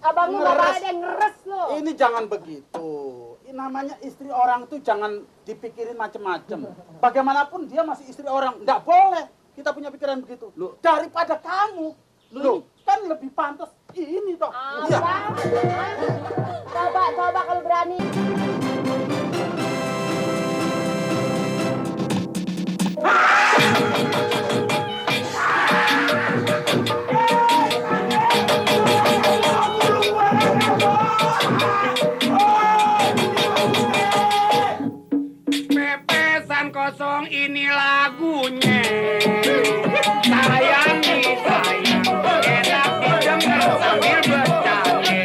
Abang lu marah ada ngeres lo. Ini jangan begitu. Ini namanya istri orang tuh jangan dipikirin macem-macem. Bagaimanapun dia masih istri orang. Nggak boleh kita punya pikiran begitu. Loh, daripada kamu. Loh, kan lebih pantas ini toh. Iya. Coba kalau berani. Pepesan kosong ini lagunya. Sayang disayang, enak didengar sambil bercanda.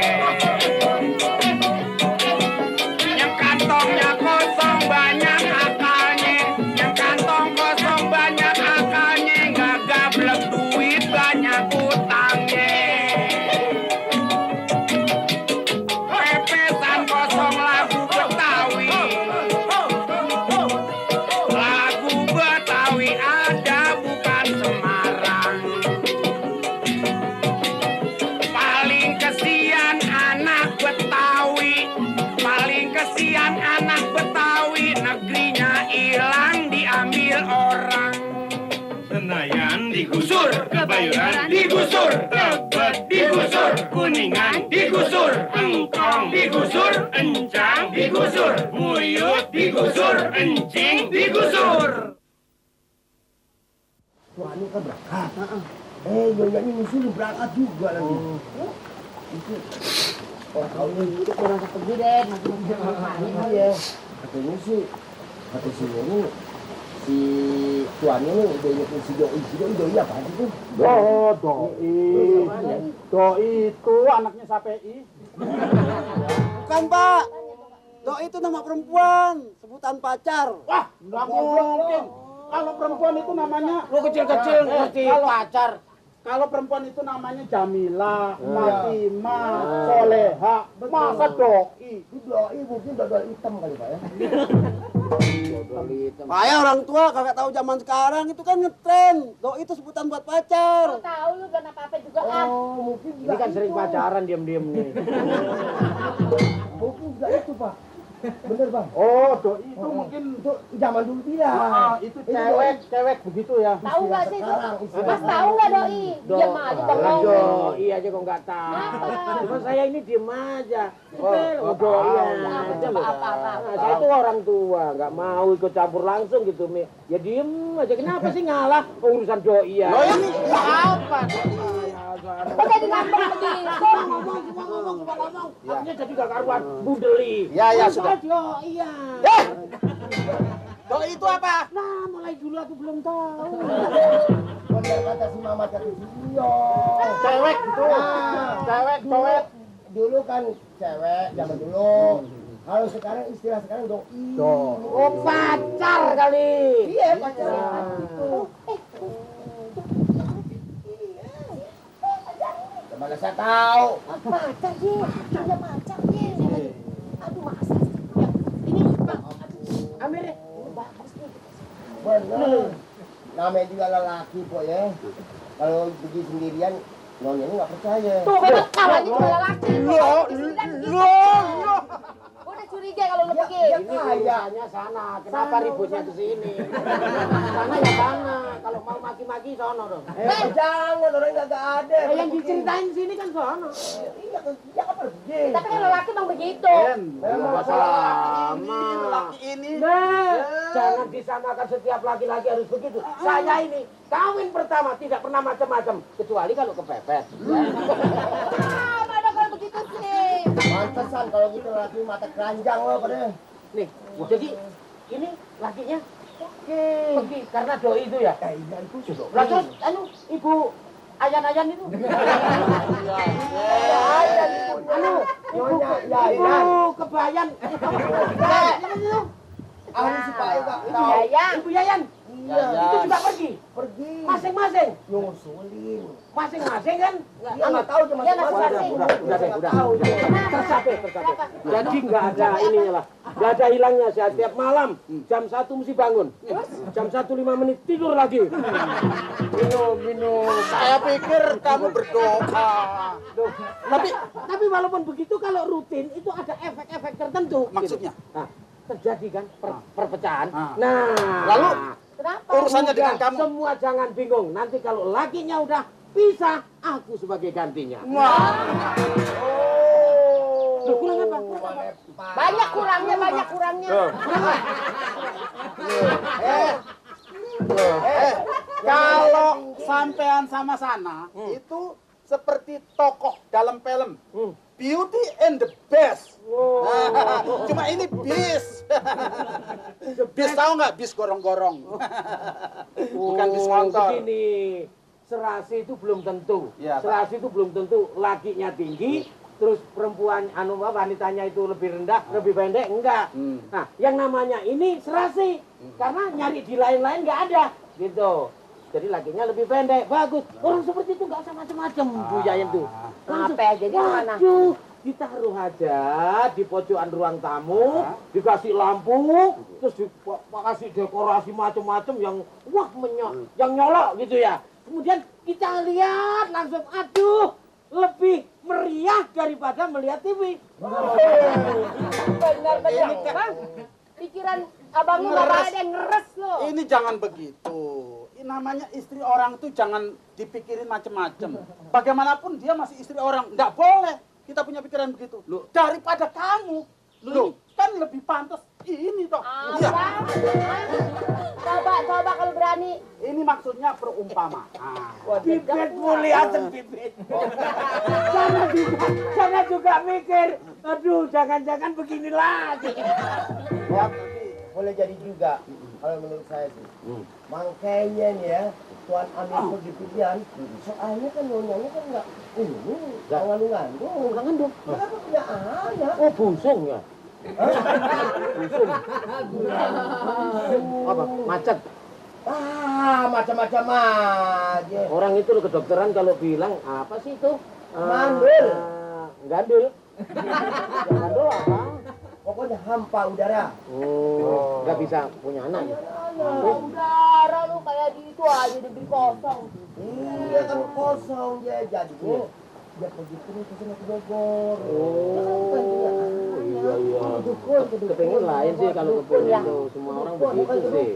Yang kantongnya kosong banyak akalnya. Yang kantong kosong banyak akalnya. Nggak gablek duit banyak utangnya. Pepesan kosong lagu Betawi. Lagu Betawi ada bukan Semarang. Paling kesian anak Betawi. Paling kesian anak Betawi. Negerinya hilang diambil orang. Senayan digusur, Kebayoran digusur, Tebet digusur, Kuningan digusur, Engkong digusur, Encang digusur, Muyut digusur, Encing digusur. Wah, ini kan berangkat. Nyonya ini musuh berangkat juga lagi. Itu. Oh, kau ini Itu kurang pergi deh, masih iya. Katanya sih, kata si ini, si tuannya nih udah ingetin si Doi apa sih tuh? Doi itu anaknya Sapei. Bukan, Pak. Doi itu nama perempuan, sebutan pacar. Wah, nggak mungkin. Kalau perempuan itu namanya Lu kecil-kecil ngerti pacar. Kalau perempuan itu namanya Jamila, Fatimah, Soleha, masa Doi. Itu Doi mungkin dodol hitam kali Pak ya. Kayak orang tua kagak tahu zaman sekarang itu kan ngetren. Doi itu sebutan buat pacar. tahu lu gak apa-apa juga Oh, mungkin Ini kan sering pacaran diam-diam nih. Mungkin juga itu Pak. Bener Bang. Oh, Doi itu mungkin Itu zaman dulu dia. itu cewek begitu ya. Tahu nggak sih? Sekarang Mas tahu nggak doi? Diam aja bengong. Doi aja kok nggak tahu. Kenapa? Cuma saya ini diem aja. Oh, Doi Apa aja. apa. Saya tuh orang tua, nggak mau ikut campur langsung gitu, Mi. Ya diem aja. Kenapa sih ngalah urusan Doi ya? Loh ini apa? Kok jadi ngambek begitu? Ngomong. Akhirnya jadi gak karuan budeli. Ya sudah. Iya. Doi itu apa? Nah, mulai dulu aku belum tahu. Bener kata si Mama tadi. Iya. Cewek itu. Cewek. Dulu kan cewek zaman dulu. Kalau sekarang istilah sekarang Doi. Oh, pacar kali. Iya pacaran itu. Mana saya tahu. Pacar sih, ada pacar sih. Aduh masa sih? Ini bang, Amir. bagus nih. Bener. Namanya juga lelaki kok ya. Kalau pergi sendirian, nyonya ini nggak percaya. Tuh kan kawannya cuma laki. Loh. Udah curiga kalau lu pergi. Ini kayaknya sana. Kenapa ributnya ke sini? Sana ya sana. Kalau mau maki-maki sono dong. Jangan orang nggak ada. Yang diceritain sini kan sono. Iya kan dia kan pergi. Tapi kalau laki bang begitu. Laki ini. Nah, jangan disamakan setiap laki-laki harus begitu. Saya ini kawin pertama tidak pernah macam-macam kecuali kalau kepepet. Mana kalau begitu sih? Pantesan kalau gitu laki mata keranjang loh pada. Nih, jadi ini lakinya pergi karena Doi itu ya. Iya itu sudah. Lah terus ibu ayan-ayan itu. Nyonya Ibu kebayan. Ahli si Pak Eka. Ibu Yayan. Itu juga pergi. Pergi. Masing-masing. Nyusulin. Masing-masing kan? Dia nggak tahu cuma Dia nggak masing-masing. Udah. Tercapai. Jadi nggak ada ininya lah. Nggak ada hilangnya. Saya tiap malam jam 1 mesti bangun. Jam 1:05 tidur lagi. Minum. Saya pikir kamu berdoa. Tapi walaupun begitu kalau rutin itu ada efek-efek tertentu. Maksudnya? Gitu. Nah, terjadi kan perpecahan. Ah. Nah, Lalu Kenapa? urusannya dengan udah, kamu. semua jangan bingung. Nanti kalau lakinya udah pisah, aku sebagai gantinya. Wah. Loh, kurang apa? Banyak kurangnya, banyak kurangnya. Kalau sampean sama sana itu seperti tokoh dalam film Beauty and the Beast. Cuma ini bis. Bis tahu nggak? Bis gorong-gorong. Bukan bis motor. Begini, serasi itu belum tentu. Iya, Pak. Serasi itu belum tentu lakinya tinggi, terus perempuan wanitanya itu lebih rendah, lebih pendek, enggak. Nah, yang namanya ini serasi. Karena nyari di lain-lain nggak ada, gitu. Jadi lakinya lebih pendek, bagus. Orang seperti itu nggak usah macam-macam, Bu Yayan tuh. Apa ya, jadi mana? Waduh, ditaruh aja di pojokan ruang tamu, dikasih lampu, terus dikasih dekorasi macam-macam yang wah yang nyolok gitu ya. Kemudian kita lihat langsung, aduh, lebih meriah daripada melihat TV. Benar-benar. Bang, pikiran abang lu nggak ada yang ngeres lo. Ini jangan begitu. Ini namanya istri orang tuh jangan dipikirin macem-macem. Bagaimanapun dia masih istri orang. Nggak boleh kita punya pikiran begitu. Loh, daripada kamu. Loh, kan lebih pantas ini toh. Iya. Coba kalau berani. Ini maksudnya perumpamaan. Bibit mulia bibit. Jangan juga mikir, aduh jangan-jangan begini lagi. Ya, tapi boleh jadi juga kalau menurut saya sih. Makanya nih ya, Tuan Amir pergi pilihan, soalnya kan nonyanya kan nggak ngandung. Nggak ngandung. Kenapa punya anak? Oh, busung ya? Busung. Apa? Macet. Macam-macam aja. Orang itu loh kedokteran kalau bilang apa sih itu? Mandul. Gandul. Gandul apa? Pokoknya hampa udara. Oh, nggak bisa punya anak ya? Udara lu kayak gitu aja diberi kosong. Iya kan kosong dia jadinya. Dia pergi terus ke sana ke Bogor. Iya. Kepengen lain sih kalau kebun itu. Semua orang begitu sih.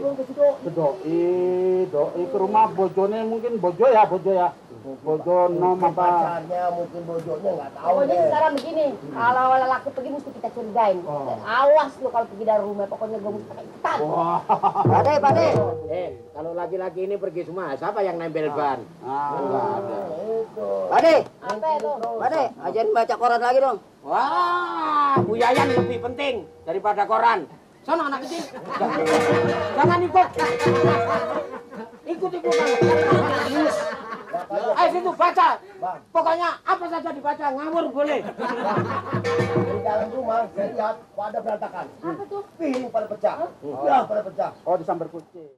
Doi ke rumah bojone mungkin bojo ya. Bojo nom apa? Pacarnya mungkin bojonya nggak tahu Pokoknya deh. sekarang begini, kalau lelaki pergi mesti kita curigain. Awas lu kalau pergi dari rumah, pokoknya gue mesti pakai ikutan. Pade. Kalau laki-laki ini pergi semua, siapa yang nempel ban? Nggak ada. Pade, Apa itu? Pade, ajarin baca koran lagi dong. Wah, Bu Yayan lebih penting daripada koran. Sana anak kecil. Jangan ikut. Ikut. Ayo situ baca. Pokoknya apa saja dibaca, ngawur boleh. Di dalam rumah saya lihat ada berantakan. Apa tuh? Piring pada pecah. Ya pada pecah. Oh, disambar kucing.